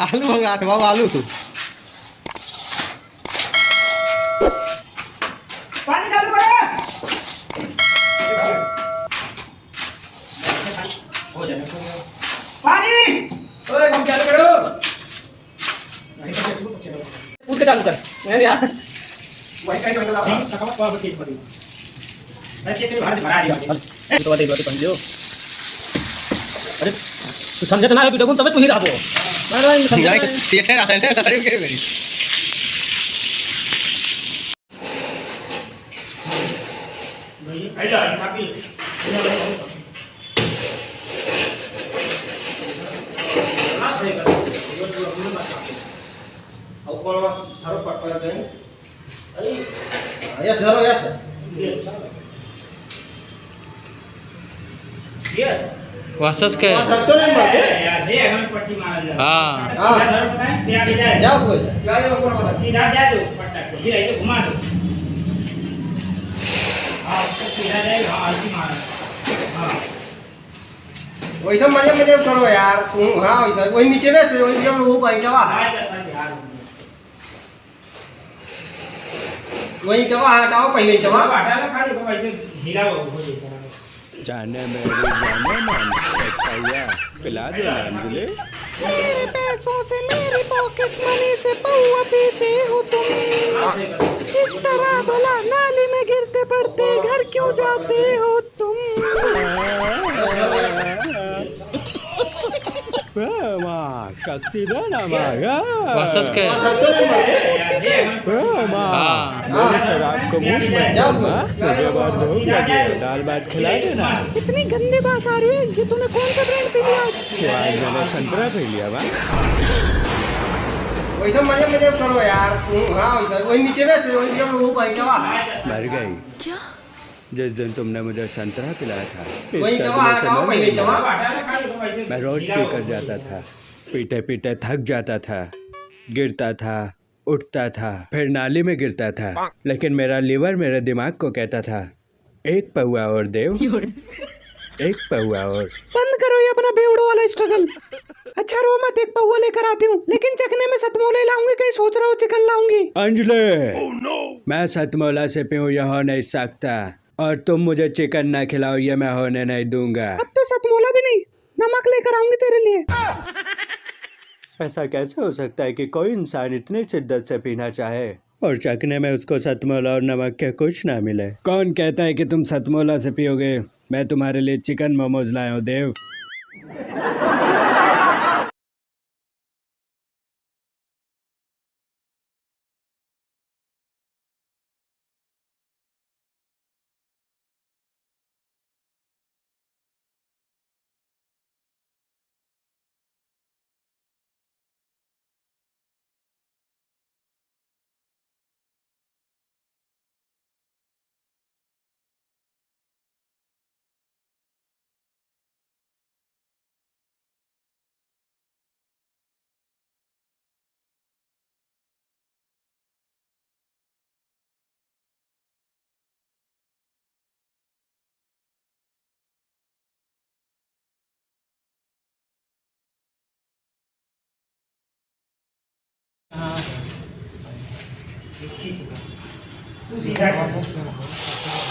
आलू भग रहा था बाबू, आलू तू पानी चालू करो। हो जाए पानी। ओए कम चालू करो। नहीं उठ के चालू कर। मैं यार वही कहीं तो लगा कहाँ पर ठीक पड़ी। अरे के तेरे बाहर भरा दिया। तो वाले बन जो। अरे तू समझ ना है वीडियो को, तब तू ही रहा वो। मैं नहीं समझ रहा है। सेठ है रहता है तारीफ करे मेरी। भाई ऐसा है काफी। हां सही कर। अब को थारो पट पर दे। अरे यस धरो यस। यस वासस के तो नहीं मरते यार, ये हम पट्टी मार जा। हां सीधा धर पता है पे आगे जाए जाओ उसको क्या ये ऊपर पता सीधा जाए दो पट्टा को फिर ऐसे घुमा दो। हां सीधा जाए। हां ऐसे मार। हां वैसा मजे मजे करो यार तू। हां वैसा वही नीचे में से वही जब वो बैठा हुआ वही चवा हटाओ पहले चवा हटा लो खाली को ऐसे हिला हो जाएगा। जाने मेरे जाने मन कच्चा पिला दो अंजलि। मेरे पैसों से मेरी पॉकेट मनी से पौआ पीते हो तुम। इस तरह भला नाली में गिरते पड़ते घर क्यों जाते हो तुम। माँ शक्ति देना माँ। वासस के मेरे शराब को मुंह में मुझे बहुत भूख लगी है, दाल भात खिला देना। इतनी गंदी बात आ रही है। ये तूने कौन सा ब्रांड पी लिया आज? आज मैंने संतरा पी लिया बा। वैसा मजे मजे करो यार तू। हां वैसा वही नीचे में से वही जब वो बैठा हुआ मर गई क्या? जिस दिन तुमने मुझे संतरा पिलाया था, वही इसका चवा दिल से हटाओ मर पहले गई। चवा मैं रोज पी कर जाता था, पीते पीते थक जाता था, गिरता था, उठता था, फिर नाली में गिरता था, लेकिन मेरा लीवर मेरे दिमाग को कहता था एक पौआ और देव, एक पौआ और। बंद करो ये अपना बेवड़ो वाला स्ट्रगल। अच्छा रो मत, एक पौवा लेकर आती हूँ, लेकिन चखने में सतमोले लाऊंगी। कहीं सोच रहा हूँ चिकन लाऊंगी। अंजलि मैं सतमोला से पीऊँ यह हो नहीं सकता, और तुम मुझे चिकन ना खिलाओ ये मैं होने नहीं दूंगा। अब तो सतमोला भी नहीं, नमक लेकर आऊंगी तेरे लिए। ऐसा कैसे हो सकता है कि कोई इंसान इतनी शिद्दत से पीना चाहे और चखने में उसको सतमोला और नमक के कुछ ना मिले? कौन कहता है कि तुम सतमोला से पियोगे? मैं तुम्हारे लिए चिकन मोमोज लाया हूँ देव। तू सीधा कर।